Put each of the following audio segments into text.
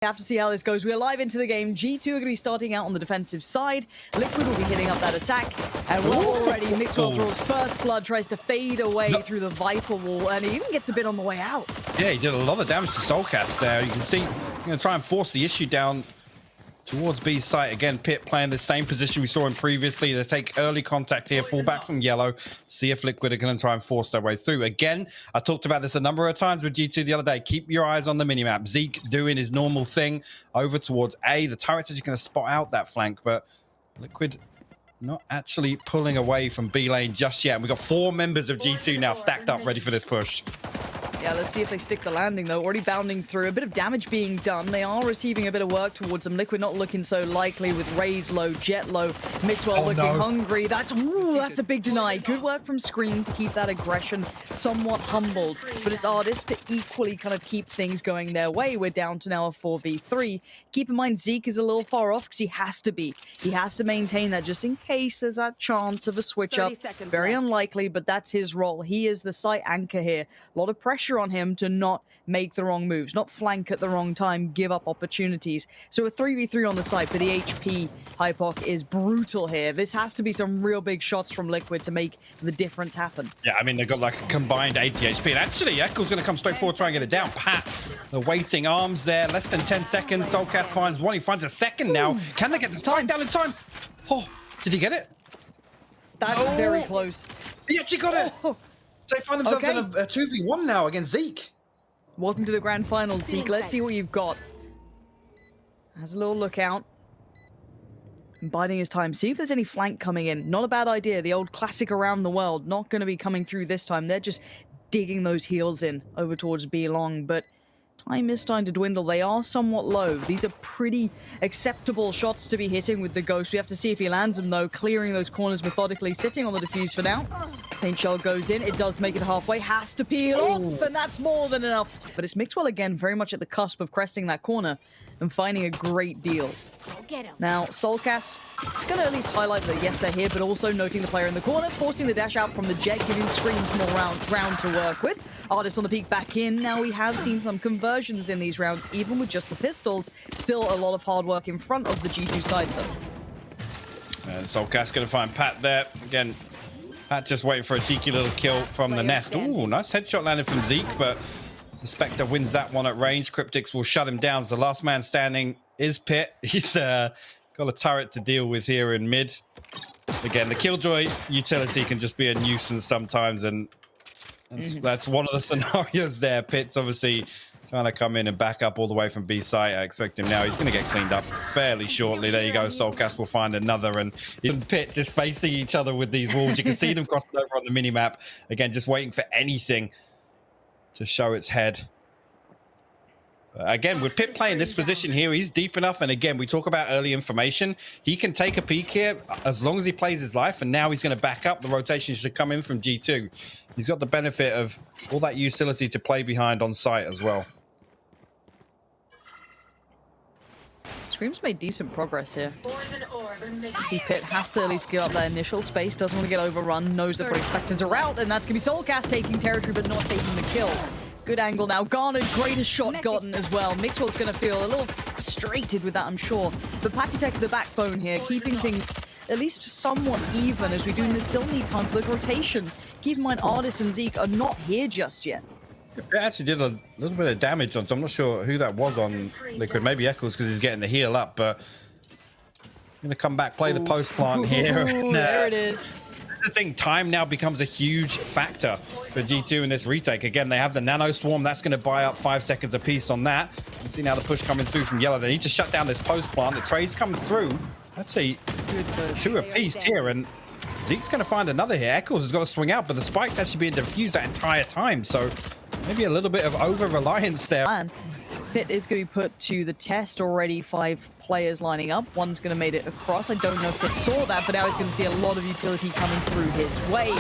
Have to see how this goes. We're live into the game. G2 are going to be starting out on the defensive side. Liquid will be hitting up that attack. And we're already, Mixwell draws first blood, tries to fade away through the Viper wall, and he even gets a bit on the way out. Yeah, he did a lot of damage to Soulcast there. You can see, going to try and force the issue down towards B's site. Again, Pit playing the same position we saw him previously. They take early contact here, fall back from yellow, see if Liquid are going to try and force their way through. Again, I talked about this a number of times with G2 the other day. Keep your eyes on the minimap. Zeke doing his normal thing over towards A. The turret's actually going to spot out that flank, but Liquid not actually pulling away from B lane just yet. And we've got 4 members of G2 now stacked up, ready for this push. Yeah, let's see if they stick the landing, though. Already bounding through. A bit of damage being done. They are receiving a bit of work towards them. Liquid not looking so likely with Raze low, Jet low. Mixwell looking hungry. That's a big deny. Good work from Scream to keep that aggression somewhat humbled. But it's Artist to equally kind of keep things going their way. We're down to now a 4v3. Keep in mind, Zeke is a little far off because he has to be. He has to maintain that just in case there's that chance of a switch up. Very unlikely, but that's his role. He is the site anchor here. A lot of pressure on him to not make the wrong moves, not flank at the wrong time, give up opportunities. So a 3v3 on the site, but the HP Hypoc is brutal here. This has to be some real big shots from Liquid to make the difference happen. Yeah, I mean, they've got like a combined 80 HP. And actually, Echo's going to come straight forward, try and get it down. Pat, the waiting arms there, less than 10 seconds. Soulcast finds one, he finds a second now. Can they get the time down in time? Oh, did he get it? That's very close. He actually got it. So they find themselves in a 2v1 now against Zeke. Welcome to the grand final, Zeke. Let's see what you've got. Has a little look out. Biding his time. See if there's any flank coming in. Not a bad idea. The old classic around the world. Not going to be coming through this time. They're just digging those heels in over towards B long. But time is starting to dwindle. They are somewhat low. These are pretty acceptable shots to be hitting with the Ghost. We have to see if he lands them, though. Clearing those corners methodically. Sitting on the defuse for now. Paint shell goes in. It does make it halfway. Has to peel off, and that's more than enough. But it's Mixwell again, very much at the cusp of cresting that corner and finding a great deal. Now, Soulcast gonna at least highlight that, yes, they're here, but also noting the player in the corner, forcing the dash out from the Jet, giving Screams more ground to work with. Artist on the peak back in. Now we have seen some conversions in these rounds, even with just the pistols. Still a lot of hard work in front of the G2 side, though. And Soulcast gonna find Pat there. Again, Pat just waiting for a cheeky little kill from the nest. Ooh, nice headshot landed from Zeke, but the Spectre wins that one at range. Cryptics will shut him down. So the last man standing is Pit. He's got a turret to deal with here in mid. Again, the Killjoy utility can just be a nuisance sometimes, and that's one of the scenarios there. Pit's obviously trying to come in and back up all the way from B site. I expect him now. He's going to get cleaned up fairly shortly. There you go. Soulcast will find another, and Pit just facing each other with these walls. You can see them crossing over on the minimap. Again, just waiting for anything to show its head. Again, with Pit playing this position here, he's deep enough. And again, we talk about early information. He can take a peek here as long as he plays his life. And now he's going to back up. The rotation should come in from G2. He's got the benefit of all that utility to play behind on site as well. Scream's made decent progress here. See, Pit has to at least give up that initial space. Doesn't want to get overrun. Knows that the Spectres are out. And that's going to be Soulcast taking territory, but not taking the kill. Good angle now. Garnered, greatest shot gotten as well. Mixwell's going to feel a little frustrated with that, I'm sure. But Patitech, the backbone here, keeping things at least somewhat even as we do still need time for the rotations. Keep in mind, Artist and Zeke are not here just yet. It actually did a little bit of damage on, so I'm not sure who that was on Liquid. Maybe Echoes because he's getting the heal up, but I'm going to come back, play the post plant here. There it is. The thing, time now becomes a huge factor for G2 in this retake. Again, they have the nano swarm. That's going to buy up 5 seconds apiece on that. You can see now the push coming through from yellow. They need to shut down this post plant. The trade's coming through. Let's see, 2 apiece here, and Zeke's going to find another here. Echoes has got to swing out, but the spike's actually being diffused that entire time. So maybe a little bit of over-reliance there. And Pit is going to be put to the test already. 5 players lining up. One's going to make it across. I don't know if Pit saw that, but now he's going to see a lot of utility coming through his way.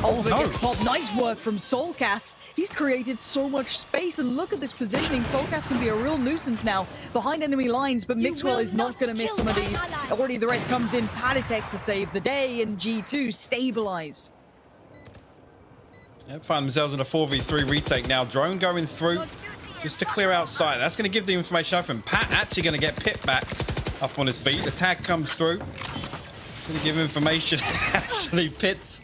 Ultimate gets popped. Nice work from Soulcast. He's created so much space, and look at this positioning. Soulcast can be a real nuisance now behind enemy lines, but Mixwell is not going to miss some of these. Already the rest comes in. Patitech to save the day, and G2 stabilize. Find themselves in a 4v3 retake now. Drone going through. just to clear out sight. That's going to give the information out from Pat. Actually going to get Pit back up on his feet. The tag comes through. Going to give information. Actually, Pit's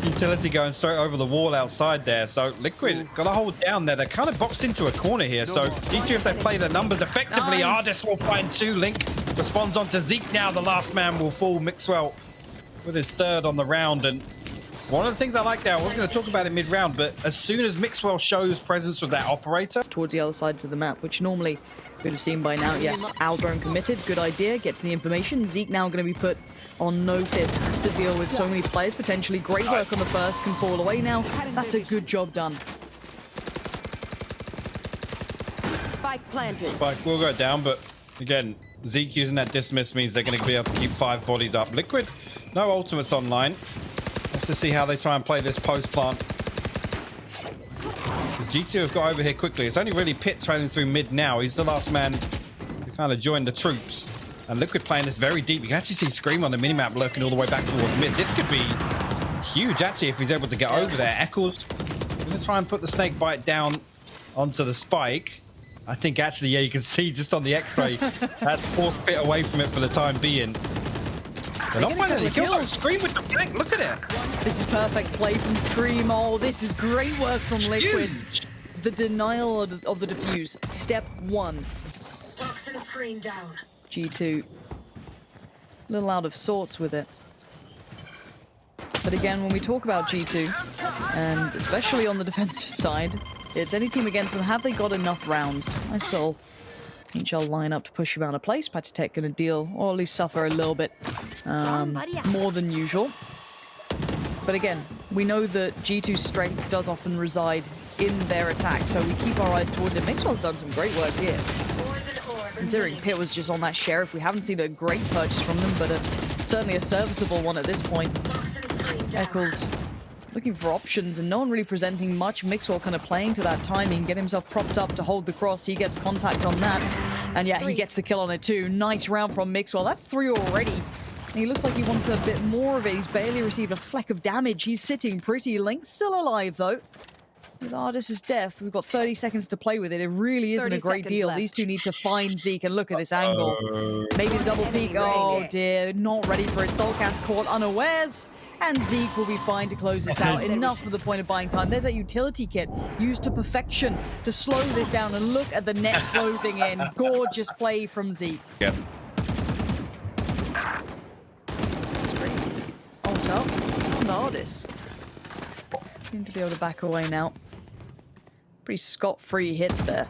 utility going straight over the wall outside there. So Liquid got to hold down there. They're kind of boxed into a corner here. So G2, if they play the numbers effectively, Nice. Ardis will find 2. Link responds on to Zeke now. The last man will fall. Mixwell with his 3rd on the round. And one of the things I like there, I was going to talk about it mid-round, but as soon as Mixwell shows presence with that operator... Towards the other sides of the map, which normally we'd have seen by now. Yes, Aldrone committed, good idea, gets the information. Zeke now going to be put on notice, has to deal with so many players, potentially. Great work on the first, can fall away now. That's a good job done. Spike planted. Spike will go down, but again, Zeke using that dismiss means they're going to be able to keep 5 bodies up. Liquid, no ultimates online. Let's to see how they try and play this post plant. Because G2 have got over here quickly. It's only really Pit trailing through mid now. He's the last man to kind of join the troops. And Liquid playing this very deep. You can actually see Scream on the minimap lurking all the way back towards mid. This could be huge, actually, if he's able to get over there. Eccles going to try and put the snake bite down onto the spike. I think actually, yeah, you can see just on the X-ray, that's forced Pit away from it for the time being. They're not finding the kills. Scream with the flank. Look at it. This is perfect play from Scream. Oh, this is great work from Liquid. Huge. The denial of the defuse. Step 1. Toxin screen down. G2. A little out of sorts with it. But again, when we talk about G2, and especially on the defensive side, it's any team against them. Have they got enough rounds? I saw Inch'll line up to push him out of place. Patitech going to deal, or at least suffer a little bit more than usual. But again, we know that G2's strength does often reside in their attack, so we keep our eyes towards it. Mixwell's done some great work here. Considering Pit was just on that Sheriff, we haven't seen a great purchase from them, but certainly a serviceable one at this point. Eccles looking for options and no one really presenting much. Mixwell kind of playing to that timing, get himself propped up to hold the cross. He gets contact on that. And yeah, he gets the kill on it too. Nice round from Mixwell. That's 3 already. And he looks like he wants a bit more of it. He's barely received a fleck of damage. He's sitting pretty. Link's still alive though. With Ardis' death, we've got 30 seconds to play with it. It really isn't a great deal. left. These two need to find Zeke, and look at this angle. Maybe the double peek. Oh dear, not ready for it. Soulcast caught unawares, and Zeke will be fine to close this out. Enough for the point of buying time. There's that utility kit used to perfection to slow this down, and look at the net closing in. Gorgeous play from Zeke. Yep. Ult up. And Ardis seem to be able to back away now. Pretty scot-free hit there.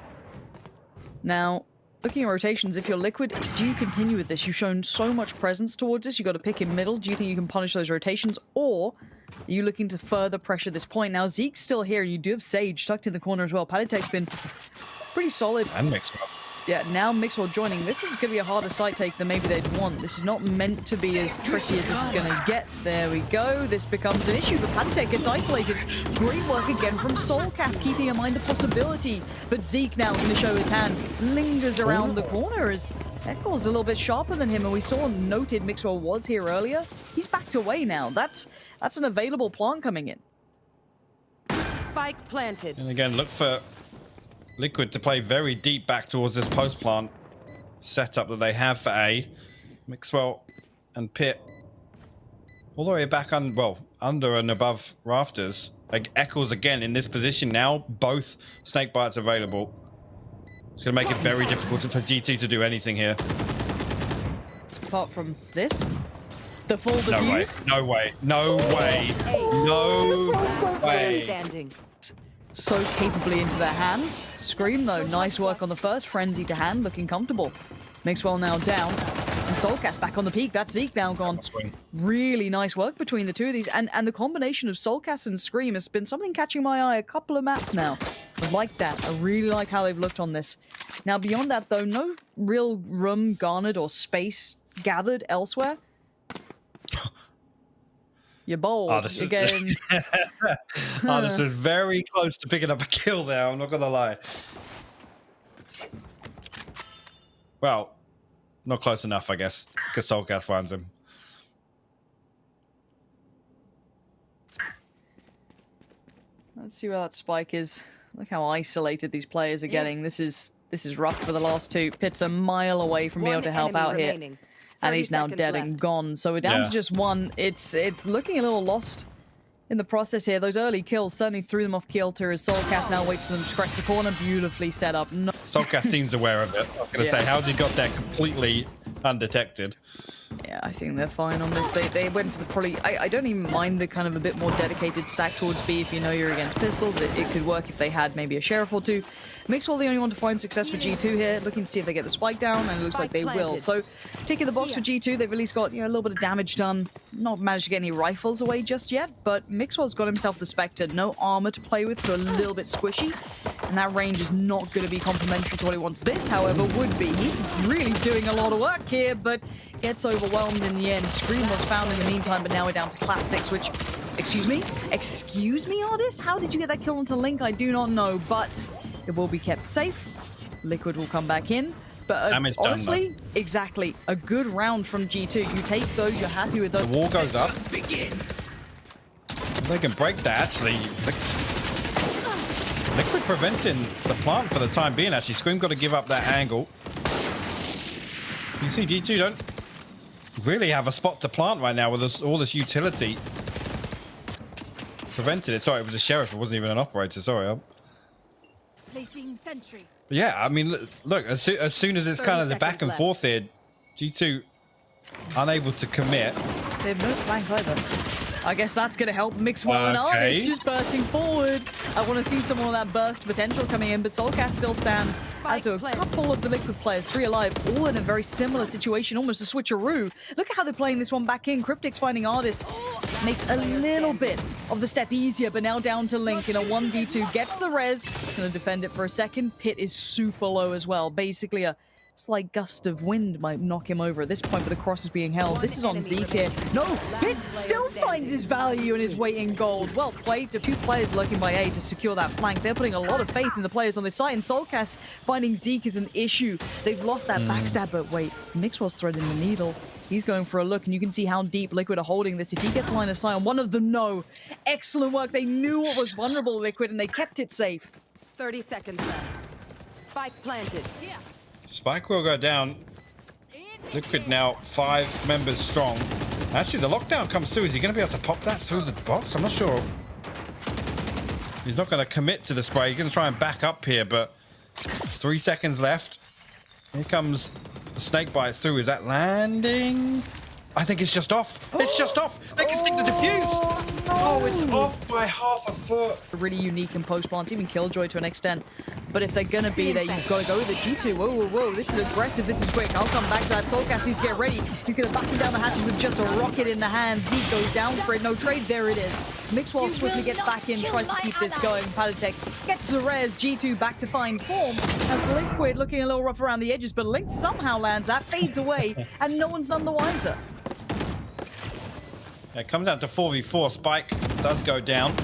Now, looking at rotations, if you're Liquid, do you continue with this? You've shown so much presence towards this. You've got to pick in middle. Do you think you can punish those rotations? Or are you looking to further pressure this point? Now, Zeke's still here. You do have Sage tucked in the corner as well. Patitech's been pretty solid. And Mixwell. Yeah, now Mixwell joining. This is going to be a harder site take than maybe they'd want. This is not meant to be as tricky as this is going to get. There we go. This becomes an issue, but Patitech gets isolated. Great work again from Soulcast, keeping in mind the possibility. But Zeke now going to show his hand. Lingers around the corner as Eccles a little bit sharper than him, and we saw noted Mixwell was here earlier. He's backed away now. That's an available plant coming in. Spike planted. And again, look for Liquid to play very deep back towards this post plant setup that they have for A. Mixwell and Pit all the way back under and above rafters. Like Eccles again in this position now. Both snake bites available. It's going to make it very difficult for GT to do anything here. Apart from this, the full defuse. No way. No way. No way. Standing. So capably into their hands. Scream though, nice work on the first. Frenzy to hand, looking comfortable. Mixwell now down. And Soulcast back on the peak. That's Zeke now gone. Really nice work between the two of these. And the combination of Soulcast and Scream has been something catching my eye a couple of maps now. I like that. I really liked how they've looked on this. Now beyond that though, no real room garnered or space gathered elsewhere. You're bold. You're getting... Ardis was very close to picking up a kill there, I'm not going to lie. Well, not close enough, I guess, because Soulcast finds him. Let's see where that spike is. Look how isolated these players are getting. This is rough for the last two. Pitt's a mile away from being able to help out here. And he's now dead and gone. So we're down to just one. It's looking a little lost in the process here. Those early kills certainly threw them off kilter as Soulcast now waits for them to scratch the corner. Beautifully set up. No Soulcast seems aware of it. I was going to say, how's he got there completely undetected? Yeah, I think they're fine on this. They went for the probably... I don't even mind the kind of a bit more dedicated stack towards B if you know you're against pistols. It could work if they had maybe a sheriff or two. Mixwell the only one to find success for G2 here. Looking to see if they get the spike down, and it looks like they will. So, ticking the box for G2. They've at least got, a little bit of damage done. Not managed to get any rifles away just yet, but Mixwell's got himself the Spectre. No armor to play with, so a little bit squishy. And that range is not going to be complementary to what he wants. This, however, would be. He's really doing a lot of work here, but gets overwhelmed in the end. Scream was found in the meantime, but now we're down to Classics, which... Excuse me, Artist? How did you get that kill onto Link? I do not know, but it will be kept safe. Liquid will come back in. But honestly, exactly, a good round from G2. You take those, you're happy with those. The wall goes up. They can break that, actually. Liquid preventing the plant for the time being, actually. Scream got to give up that angle. You see G2 don't really have a spot to plant right now with all this utility. Prevented it. Sorry, it was a sheriff. It wasn't even an operator. Sorry. Placing sentry. Yeah, I mean, look, as soon as it's kind of the back and forth here, G2 unable to commit. They have no flank either. I guess that's going to help Mixwell and Artist just bursting forward. I want to see some more of that burst potential coming in, but Soulcast still stands, as do a couple of the Liquid players, 3 alive, all in a very similar situation, almost a switcheroo. Look at how they're playing this one back in. Cryptic's finding Artist. Makes a little bit of the step easier, but now down to Link in a 1v2. Gets the res. Gonna defend it for a second. Pitt is super low as well. Basically a slight gust of wind might knock him over at this point, but the cross is being held. This is on Zeke here. No, Pitt still finds his value and his weight in gold. Well played to 2 players lurking by A to secure that flank. They're putting a lot of faith in the players on this side, and Soulcast finding Zeke is an issue. They've lost that backstab, but wait, Mixwell's threading the needle. He's going for a look, and you can see how deep Liquid are holding this. If he gets line of sight on one of them, no. Excellent work. They knew what was vulnerable, Liquid, and they kept it safe. 30 seconds left. Spike planted. Yeah. Spike will go down. Liquid now 5 members strong. Actually, the lockdown comes through. Is he going to be able to pop that through the box? I'm not sure. He's not going to commit to the spray. He's going to try and back up here, but 3 seconds left. Here comes the snake bite through. Is that landing? I think it's just off. It's just off. They can stick the defuse. Oh, it's off by half a foot. Really unique in post plants, even Killjoy to an extent. But if they're going to be there, you've got to go with it. G2, whoa, whoa, whoa. This is aggressive. This is quick. I'll come back to that. Soulcast needs to get ready. He's going to back him down the hatches with just a rocket in the hand. Zeke goes down for it. No trade. There it is. Mixwell swiftly gets back in, tries to keep this going. Padatek gets the res. G2 back to find form. As Liquid looking a little rough around the edges, but Link somehow lands that, fades away, and no one's none the wiser. It comes down to 4v4. Spike does go down.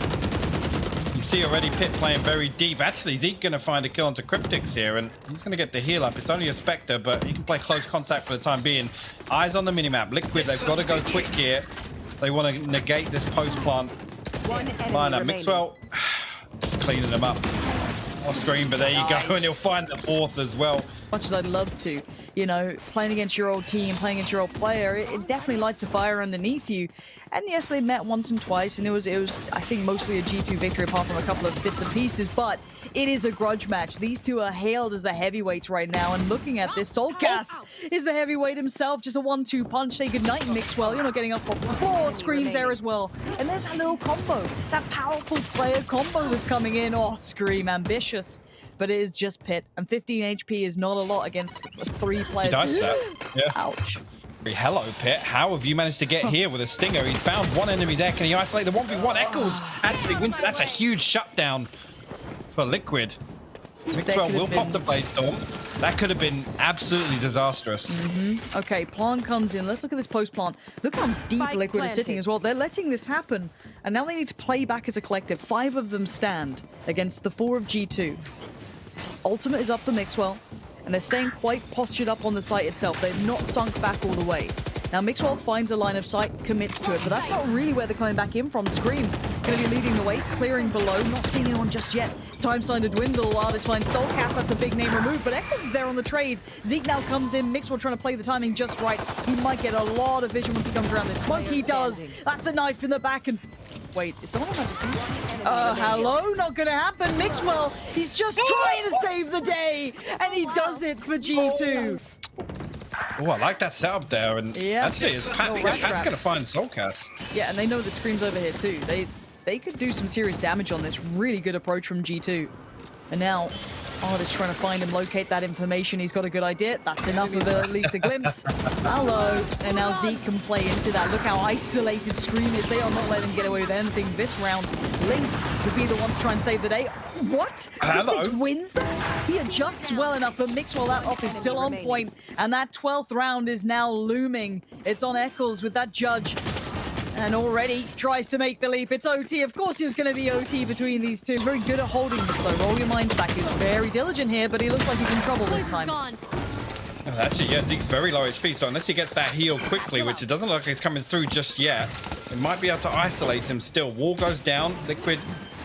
You see already Pitt playing very deep. Actually, Zeke going to find a kill onto Cryptics here, and he's going to get the heal up. It's only a Spectre, but he can play close contact for the time being. Eyes on the minimap. Liquid, they've got to go quick here. They want to negate this post-plant lineup. Mixwell just cleaning them up off screen, but there you go, and he'll find the 4th as well. Much as I'd love to, playing against your old team, playing against your old player, it definitely lights a fire underneath you. And yes, they met once and twice, and it was I think mostly a G2 victory apart from a couple of bits and pieces, but it is a grudge match. These two are hailed as the heavyweights right now, and looking at this, Soulcast is the heavyweight himself, just a 1-2 punch. Say goodnight, Mixwell. You're not getting up for 4 screams there as well. And there's that little combo, that powerful player combo that's coming in. Oh, Scream, ambitious. But it is just Pitt, and 15 HP is not a lot against 3 players. He does that. Yeah. Ouch. Hello, Pitt. How have you managed to get here with a stinger? He's found one enemy there. Can he isolate the 1v1? Eccles actually wins. That's a huge shutdown for Liquid. Mixwell will pop the Blaze Storm. That could have been absolutely disastrous. Okay, plant comes in. Let's look at this post plant. Look how deep Spike Liquid planted. is sitting as well. They're letting this happen, and now they need to play back as a collective. 5 of them stand against the 4 of G2. Ultimate is up for Mixwell, and they're staying quite postured up on the site itself. They've not sunk back all the way. Now, Mixwell finds a line of sight, commits to it, but that's not really where they're coming back in from. Scream going to be leading the way, clearing below, not seeing anyone just yet. Time's starting to dwindle. Artist finds Soulcast, that's a big name removed, but Eccles is there on the trade. Zeke now comes in, Mixwell trying to play the timing just right. He might get a lot of vision once he comes around this smoke. He does. That's a knife in the back, and wait, is someone on that? Hello? Not gonna happen. Mixwell, he's just trying to save the day, and he does it for G2. Oh, I like that setup there, and actually, it's Pat, Pat's going to find Soulcast. Yeah, and they know the Scream's over here too. They could do some serious damage on this. Really good approach from G2. And now, Artist trying to find him, locate that information. He's got a good idea. That's enough of at least a glimpse. Hello. And now Zeke can play into that. Look how isolated Scream is. They are not letting him get away with anything this round. Link could be the one to try and save the day. What? Hello. Cryptix wins that? He adjusts well enough, but Mixwell, that off is still on point. And that 12th round is now looming. It's on Eccles with that judge. And already tries to make the leap. It's OT. Of course, it was going to be OT between these two. Very good at holding this, though. Roll your minds back. He's very diligent here, but he looks like he's in trouble this time. Actually, yeah, Zeke's very low HP, so unless he gets that heal quickly, which it doesn't look like he's coming through just yet, it might be able to isolate him still. Wall goes down. Liquid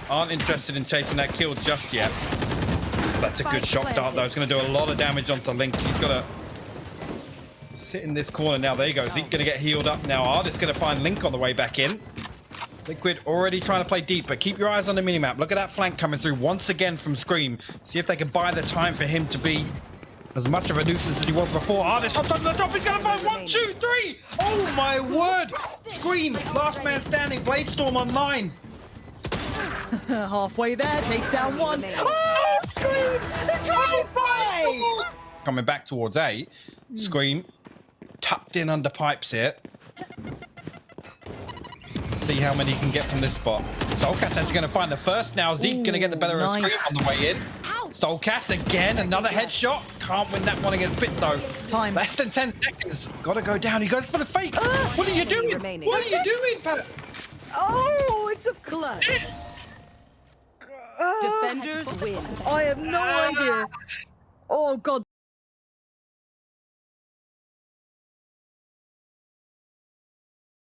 aren't interested in chasing that kill just yet. That's a good shock dart, though. It's going to do a lot of damage onto Link. He's got to sit in this corner now. There you go. Zeke going to get healed up now. Artist going to find Link on the way back in. Liquid already trying to play deep, but keep your eyes on the minimap. Look at that flank coming through once again from Scream. See if they can buy the time for him to be as much of a nuisance as he was before. Artist on top of the top. He's going to find 1, 2, 3. Oh my word. Scream. Last man standing. Bladestorm online. Halfway there. Takes down one. Oh, Scream. The drive-by. Coming back towards A. Scream. Tucked in under pipes here. See how many he can get from this spot. Soulcast actually going to find the first now. Zeke going to get the better of Scream on the way in. Soulcast again, another headshot. Can't win that one against Pit though. Time. Less than 10 seconds. Got to go down. He goes for the fake. What are you doing? Remaining. What are you doing, Pat? Oh, it's a Clutch. Defenders win. I have no idea. Oh god,